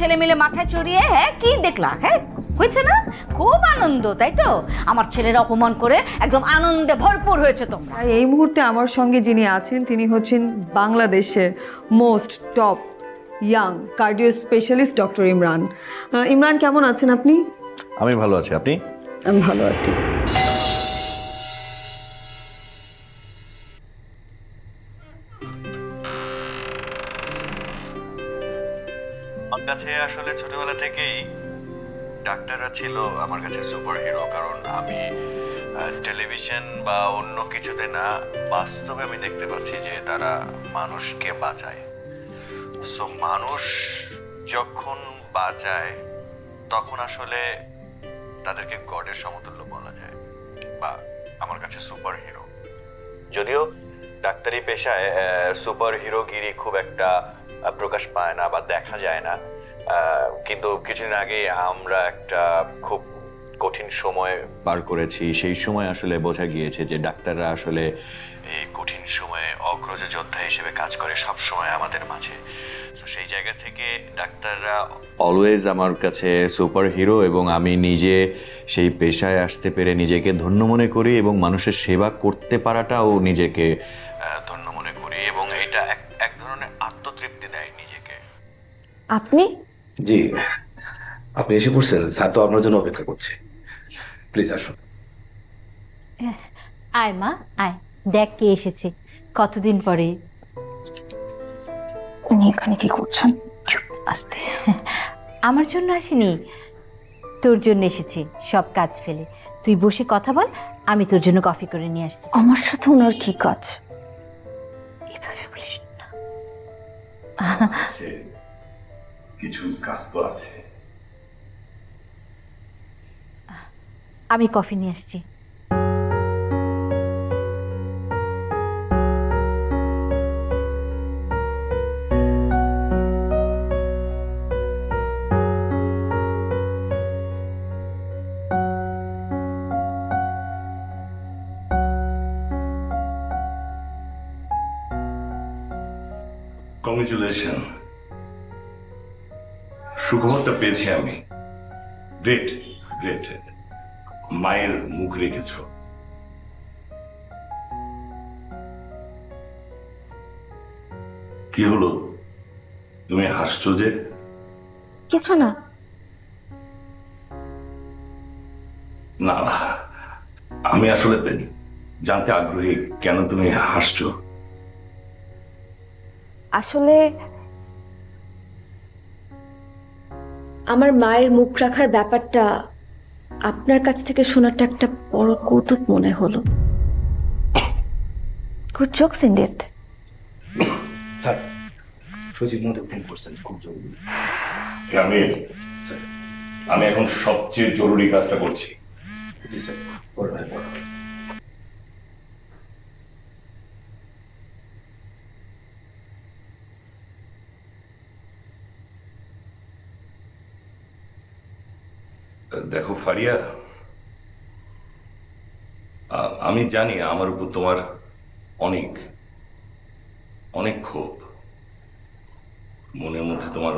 ছেলে মিলে মাথায় চড়িয়ে হ্যাঁ কি দেখলা? হ্যাঁ হয়েছে না? খুব আনন্দ, তাই তো? আমার ছেলের অপমান করে একদম আনন্দে ভরপুর হয়েছে তোমরা। আর এই মুহূর্তে আমার সঙ্গে যিনি আছেন তিনি হচ্ছেন বাংলাদেশের most top young cardio specialist doctor Imran. Imran কেমন আছেন আপনি? আমি ভালো আছি, আপনি? আমি ভালো আছি। আমার কাছে আসলে ছোটবেলা থেকেই ডাক্তাররা ছিল আমার কাছে সুপার হিরো, কারণ আমি টেলিভিশন বা অন্য কিছুতে না, বাস্তবে আমি দেখতে পাচ্ছি যে তারা মানুষকে বাঁচায়। সো মানুষ যখন বাঁচায় তখন আসলে তাদেরকে গডের সমতুল্য বলা যায়, বা আমার কাছে সুপার হিরো। যদিও ডাক্তারি পেশায় সুপার হিরোগিরি খুব একটা প্রকাশ পায় না বা দেখা যায় না, কিন্তু কিছুদিন আগে আমরা একটা খুব কঠিন সময় পার করেছি। সেই সময় আসলে বোঝা গিয়েছে যে ডাক্তাররা আসলে এই কঠিন সময়ে অগ্রজ যোদ্ধা হিসেবে কাজ করে সব সময় আমাদের মাঝে। তো সেই জায়গা থেকে ডাক্তাররা অলওয়েজ আমার কাছে সুপার হিরো, এবং আমি নিজে সেই পেশায় আসতে পেরে নিজেকে ধন্য মনে করি, এবং মানুষের সেবা করতে পারাটাও নিজেকে ধন্য মনে করি, এবং এটা এক ধরনের আত্মতৃপ্তি দেয় নিজেকে। আপনি? জি, আপনি এসে পড়ছেন। স্যার তো আপনার জন্য অপেক্ষা করছে। প্লিজ আসুন। আয় মা আয়, দেখ কে এসেছে কতদিন পরে। উনি এখানে কি করছেন? আসতে আমার জন্য আসেনি, তোর জন্য এসেছি সব কাজ ফেলে। তুই বসে কথা বল, আমি তোর জন্য কফি করে নিয়ে আসছি। আমার সাথে ওনার কি কাজ? এভাবে বলিস না। কিছু কাজ তো আছে। আমি কফি নিয়ে আসছি। কংগ্রেচুলেশন, সুখবরটা পেয়েছি আমি। Great great. মায়ের মুখ রেখেছ। কি হলো, তুমি হাসছো যে? কিছু না। না না, আমি আসলে জানতে আগ্রহী কেন তুমি হাসছো। আসলে আমার মায়ের মুখ রাখার ব্যাপারটা আপনার কাছ থেকে শোনাটা একটা বড় কৌতুক মনে হলো। Good jokes ইন্ডিয়েট। স্যার, সচিব মধ্যে ফোন করছেন, খুব জরুরি। আমি এখন সবচেয়ে জরুরি কাজটা করছি। জি স্যার, পরে কথা হবে। দেখো ফারিয়া, আমি জানি আমার উপর তোমার অনেক অনেক ক্ষোভ, মনের মধ্যে তোমার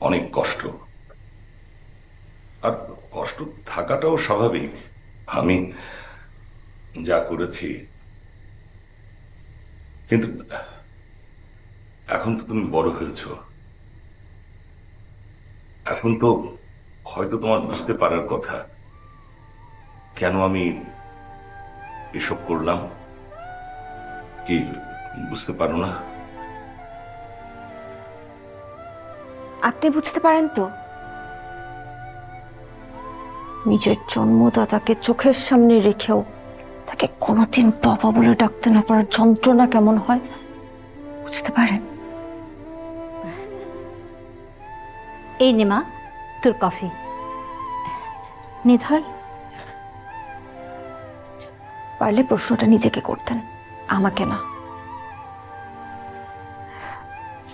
অনেক কষ্ট, আর কষ্ট থাকাটাও স্বাভাবিক। আমি যা করেছি, কিন্তু এখন তো তুমি বড় হয়েছ, এখন তো হয়তো তোমার বুঝতে পারার কথা কেন আমি এসব করলাম। কি বুঝতে পারো না? আপনি বুঝতে পারেন তো, নিজের জন্মদাতাকে চোখের সামনে রেখেও তাকে কোনোদিন বাবা বলে ডাকতে না পারার যন্ত্রণা কেমন হয় বুঝতে পারেন? এই নে মা তোর কফি, নে ধর। পারলে প্রশ্নটা নিজেকে করতেন, আমাকে না।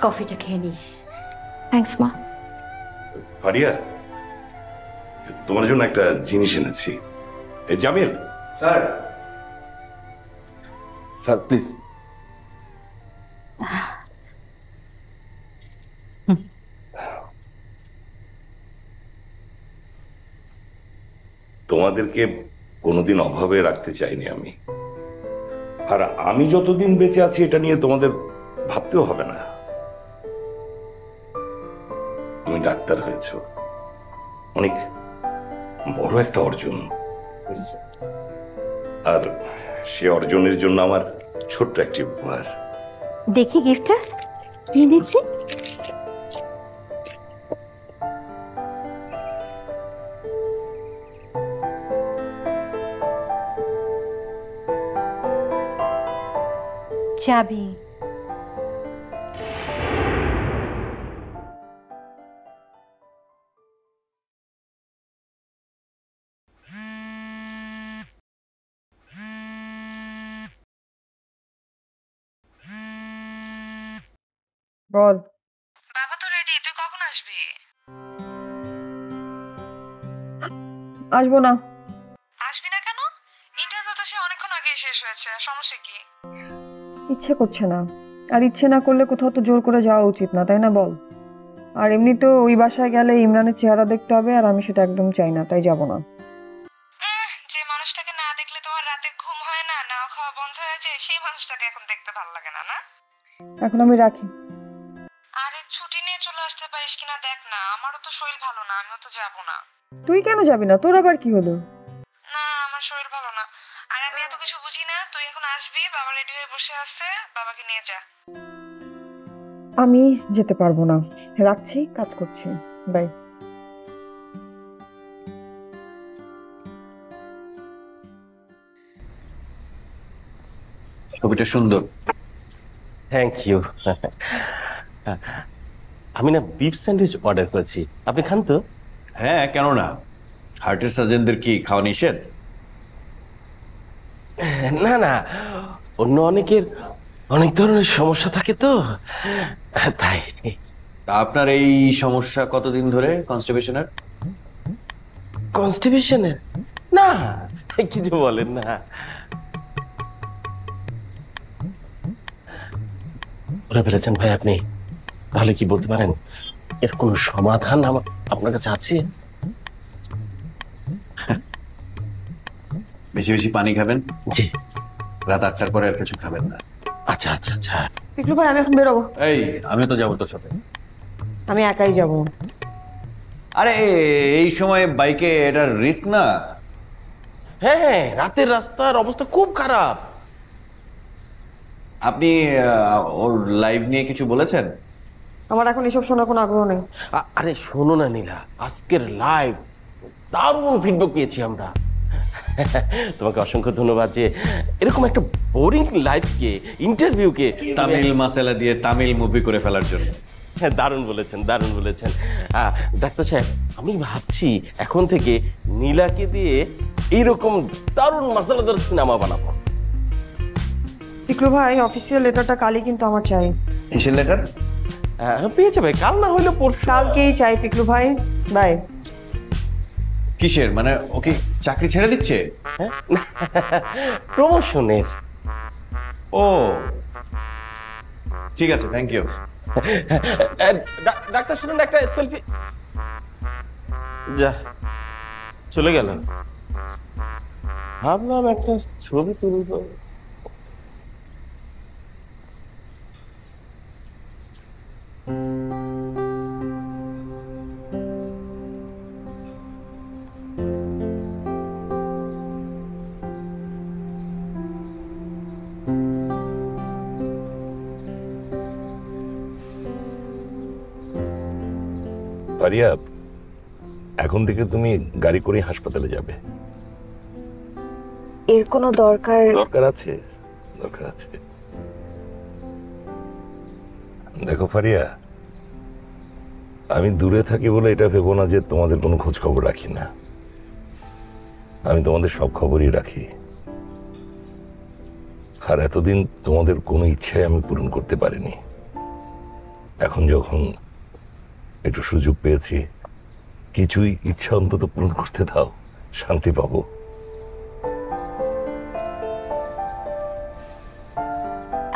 কফিটা খেয়ে নিস। থ্যাঙ্কস মা। ফারিয়া, তোমার জন্য একটা জিনিস এনেছি। এই জামিল। Sir, sir please. তোমাদেরকে কোনোদিন অভাবে রাখতে চাইনি আমি। আর আমি যতদিন বেঁচে আছি এটা নিয়ে তোমাদের ভাবতেও হবে না। তুমি ডাক্তার হয়েছো, অনেক বড় একটা অর্জন, আর সে অর্জনের জন্য আমার ছোট্ট একটি উপহার। দেখি গিফটটা কি দিচ্ছি। চাবি। বল। বাবা তো রেডি, তুই কখন আসবি? আসবো না। আসবি না কেন? ইন্টারভিউ তো সে অনেকক্ষণ আগেই শেষ হয়েছে, সমস্যা কি? ইচ্ছে করছে না, আর ইচ্ছে না করলে কোথাও তো জোর করে যাওয়া উচিত না, তাই না বল? আর এমনিতেও ওই বাসায় গেলে ইমরানের চেহারা দেখতে হবে, আর আমি সেটা একদম চাই না, তাই যাব না। যে মানুষটাকে না দেখলে তোমার রাতে ঘুম হয় না, না খাওয়া বন্ধ হয়ে যায়, সেই মানুষটাকে এখন দেখতে ভালো লাগে না, না? এখন আমি রাখি। আরে ছুটি নিয়ে চলে আসতে পারিস কিনা দেখ না, আমারও তো শরীর ভালো না, আমিও তো যাব না। তুই কেন যাবি না? তোর আবার কি হলো? না, আমার শরীর ভালো না, আর আমি এত কিছু বুঝি না। তুই এখন আসবি, বাবা রেডি হয়ে বসে আছে, বাবাকে নিয়ে যা। আমি যেতে পারবো না, রাখছি, কাজ করছি, বাই। ছবিটা সুন্দর। Thank you. আমি না বিফ স্যান্ডউইচ অর্ডার করেছি, আপনি খান তো? হ্যাঁ, কেন না? হার্টের সার্জনদের কি খাওয়া নিষেধ? না না, অন্য অনেকের অনেক ধরনের সমস্যা থাকে তো, তাই। তা আপনার এই সমস্যা কতদিন ধরে, কনস্টিপেশনের? কনস্টিপেশনের? না, কিছু বলেন না। বলে ফেলেছেন ভাই আপনি, তাহলে কি বলতে পারেন এর কোন সমাধান আমার আপনার কাছে আছে? বেশি বেশি পানি খাবেন। জি। রাত 8টার পরে আর কিছু খাবেন না। আচ্ছা আচ্ছা আচ্ছা। পিকলু ভাই, আমি এখন বেরোবো। এই, আমি তো যাবো তোর সাথে। আমি একাই যাব। আরে এই সময় বাইকে এটা রিস্ক না? হ্যাঁ, রাতের রাস্তার অবস্থা খুব খারাপ। আপনি ওর লাইভ নিয়ে কিছু বলেছেন? আমার এখন এসব শোনার কোনো আগ্রহ নেই। আরে শোনো না নীলা, আজকের লাইভ দারুণ ফিডব্যাক পেয়েছি আমরা। তোমাকে অসংখ্য ধন্যবাদ যে এরকম একটা বোরিং লাইভকে, ইন্টারভিউকে তামিল মাসালা দিয়ে তামিল মুভি করে ফেলার জন্য। হ্যাঁ, দারুণ বলেছেন, দারুণ বলেছেন। ডাক্তার সাহেব, আমি ভাবছি এখন থেকে নীলাকে দিয়ে এইরকম দারুণ মশলাদার সিনেমা বানাবো। পিকলু ভাই, অফিসিয়াল লেটারটা কালই কিন্তু আমার চাই। কিসের লেটার? পেয়ে যাবে, কাল না হলে পরশু। কালকেই চাই পিকলু ভাই, বাই। কিসের মানে? ওকে চাকরি ছেড়ে দিচ্ছে? প্রমোশনের। ও ঠিক আছে, থ্যাংক ইউ। ডাক্তার শুনুন, একটা সেলফি। যা চলে গেল। ভাবলাম একটা ছবি তুলব। পারিয়া, এখন থেকে তুমি গাড়ি করে হাসপাতালে যাবে। এর কোনো দরকার? দরকার আছে, দরকার আছে। দেখো ফারিয়া, আমি দূরে থাকি বলে এটা ভেবো না যে তোমাদের কোনো খোঁজ খবর রাখি না। আমি তোমাদের সব খবরই রাখি, আর এতদিন তোমাদের কোনো ইচ্ছাই আমি পূরণ করতে পারিনি। এখন যখন একটু সুযোগ পেয়েছি, কিছুই ইচ্ছা অন্তত পূরণ করতে দাও, শান্তি পাবো।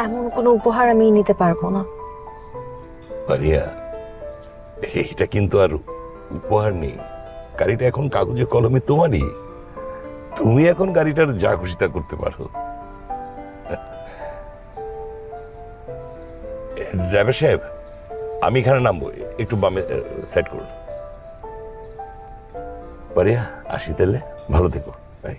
এমন কোনো উপহার আমি নিতে পারবো না। পারিয়া, এইটা কিন্তু আর উপহার নেই, গাড়িটা এখন কাগজে কলমে তোমারই। তুমি এখন গাড়িটার যা খুশি তা করতে পারো। ড্রাইভার সাহেব, আমি এখানে নামবো, একটু বামে সেট করুন। পারিয়া, আসি তাহলে, ভালো থেকো। বাই।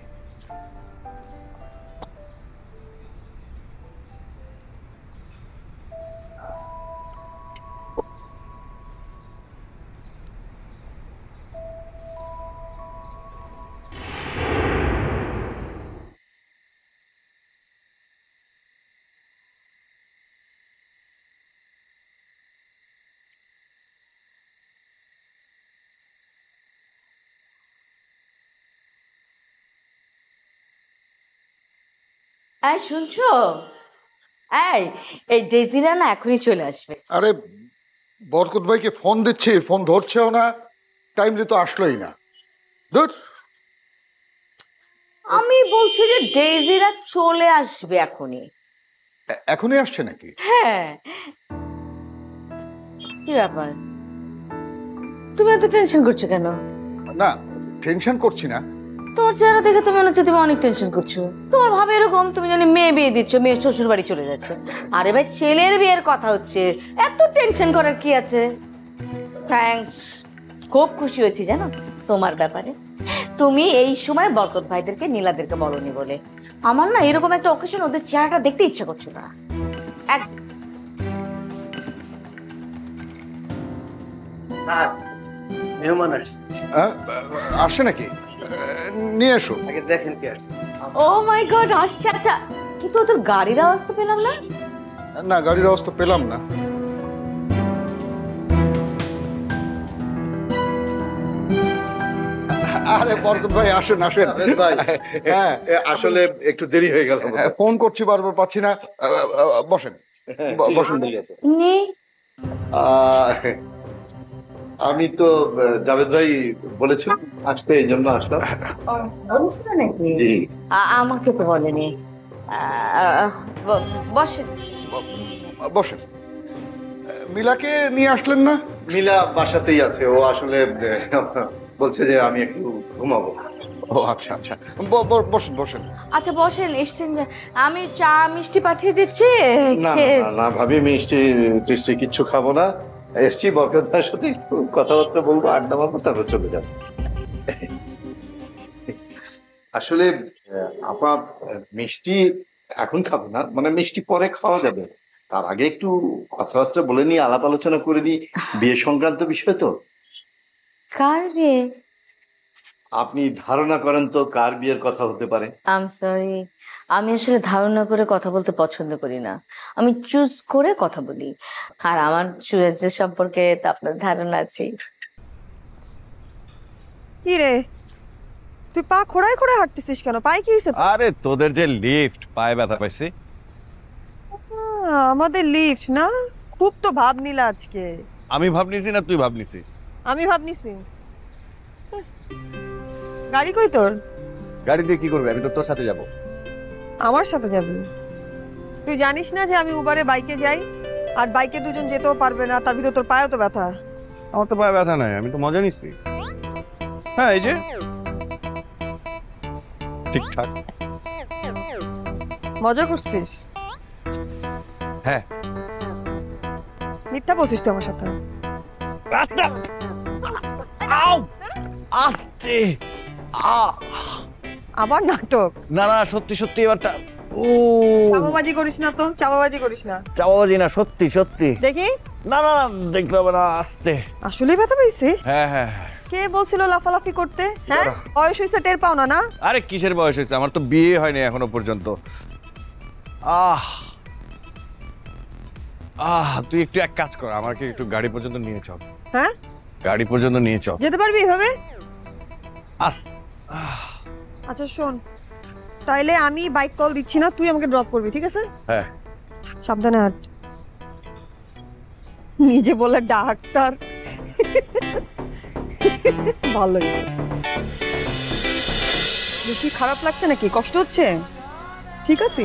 এই শুনছো? এই ডেজিরা না এখনই চলে আসবে। আরে বরকত ভাইকে ফোন দিচ্ছি, ফোন ধরছেও না, টাইমলি তো আসলোই না। ধর, আমি বলছি যে ডেজিরা চলে আসবে এখনই। এখনই আসছে নাকি? হ্যাঁ। কি ব্যাপার, তুমি এত টেনশন করছো কেন? না, টেনশন করছি না। তোমার চেহারা দেখে তো মনে হচ্ছে তুমি অনেক টেনশন করছো। তোমার ভাবে এরকম, তুমি জানি মেয়ে বিয়ে দিচ্ছ, মেয়ে শ্বশুর বাড়ি চলে যাচ্ছে। আরে ভাই, ছেলের বিয়ের কথা হচ্ছে, এত টেনশন করার কি আছে? থ্যাঙ্কস, খুব খুশি হয়েছি জানো তোমার ব্যাপারে। তুমি এই সময় বরকত ভাইদেরকে, নীলাদেরকে বলনি বলে। আমার না এরকম একটা অকেশন ওদের চেহারাটা দেখতে ইচ্ছা করছো না। মেহমান আসছে। আসছে নাকি? নিয়ে এসো। আগে দেখেন কে আসছে। ও মাই গড, আসছে। আচ্ছা, কিন্তু ওদের গাড়ির আওয়াজ তো পেলাম না। না, গাড়ির আওয়াজ তো পেলাম না। আরে বরকত ভাই, আসেন আসেন। হ্যাঁ, আসলে একটু দেরি হয়ে গেল, ফোন করছি বারবার পাচ্ছি না। বসেন বসেন। আমি তো জাভেদ ভাই বলেছিলাম আসতে, এই জন্য আসলাম। বলছিল নাকি? আমাকে তো বলেনি। বসেন বসেন। মিলাকে নিয়ে আসলেন না? মিলা বাসাতেই আছে, ও আসলে বলছে যে আমি একটু ঘুমাবো। ও আচ্ছা আচ্ছা, বসেন বসেন। আচ্ছা বসেন, এসছেন যে। আমি চা মিষ্টি পাঠিয়ে দিচ্ছি। না না ভাবি, মিষ্টি টিষ্টি কিচ্ছু খাবো না। এসছি বরকত ভাইয়ের সাথে একটু কথাবার্তা বলবো, আড্ডা মারবো, তারপর চলে যাবো। আসলে আপা, মিষ্টি এখন খাবো না, মানে মিষ্টি পরে খাওয়া যাবে। তার আগে একটু কথাবার্তা বলে নি, আলাপ আলোচনা করে নি, বিয়ে সংক্রান্ত বিষয় তো। কার বিয়ে? আপনি ধারণা করেন তো কার বিয়ের কথা হতে পারে? আই এম সরি, আমি আসলে ধারণা করে কথা বলতে পছন্দ করি না। আমি চুজ করে কথা বলি। আর আমার চুজের সম্পর্কে তো আপনার ধারণা আছে। কি রে, তুই পা খোড়ায় খোড়ায় হাঁটতেছিস কেন? পায়ে কি হয়েছে? আরে তোদের যে লিফট, পায়ে ব্যথা পাইছি। আমাদের লিফট না, খুব তো ভাব নিলা আজকে। আমি ভাব নিছি না তুই ভাব নিছিস? আমি ভাব নিছি। গাড়ি কই তোর? গাড়ি দিয়ে কি করবি? আমি তো তোর সাথে যাব। আমার সাথে যাবি? তুই জানিস না যে আমি উবারে বাইকে যাই, আর বাইকে দুজন যেতেও পারবে না, তার ভিতর তোর পায়েও তো ব্যথা। আমার তো পায়ে ব্যথা নাই, আমি তো মজা নিচ্ছি। হ্যাঁ, এই যে ঠিকঠাক মজা করছিস? হ্যাঁ। মিথ্যা বলছিস তুই আমার সাথে। আস্তে। আবার নাটক? না না, সত্যি সত্যি এবারটা। ও, চাপাবাজি করিস না তো, চাপাবাজি করিস না। চাপাবাজি না, সত্যি সত্যি। দেখি। না না, দেখতে হবে না, আস্তে। আসলে ব্যথা পাইছিস? হ্যাঁ হ্যাঁ। কে বলছিল লাফালাফি করতে? হ্যাঁ, বয়স হয়েছে টের পাও না? না আরে কিসের বয়স হয়েছে? আমার তো বিয়ে হয়নি এখনো পর্যন্ত। তুই একটু এক কাজ কর, আমাকে একটু গাড়ি পর্যন্ত নিয়ে চল। হ্যাঁ, গাড়ি পর্যন্ত নিয়ে চল। যেতে পারবি এভাবে? আচ্ছা শোন, তাইলে আমি বাইক কল দিচ্ছি না, তুই আমাকে ড্রপ করবি, ঠিক আছে? হ্যাঁ। সাবধানে হাঁট। নিজে বলে ডাক্তার। ভালো বেশি খারাপ লাগছে নাকি? কষ্ট হচ্ছে? ঠিক আছে।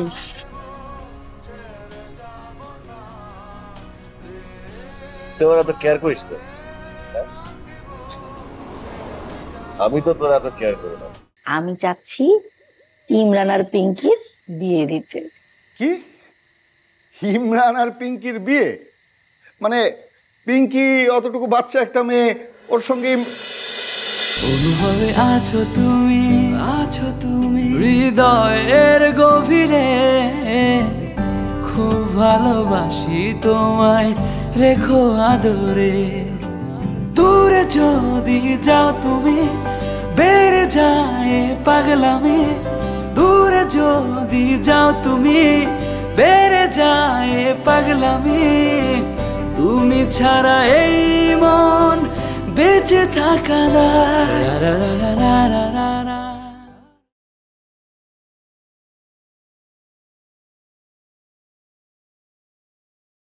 তোর এত কেয়ার করিস তো? আমি তো তোর এত কেয়ার করি না। আমি চাচ্ছি ইমরান আর পিঙ্কির বিয়ে দিতে। কি ইমরান আর পিঙ্কির বিয়ে? মানে পিঙ্কি অতটুকু বাচ্চা একটা মেয়ে, ওর সঙ্গে অনুভবে আছো তুমি হৃদয়ের গভীরে, খুব ভালোবাসি তোমায়, রেখো আদরে। দূরে যদি যাও তুমি, বেড়ে যায় পাগলামি। দূরে যদি যাও তুমি, বেড়ে যায় পাগলামি। তুমি ছাড়া এই মন বেঁচে থাকা না।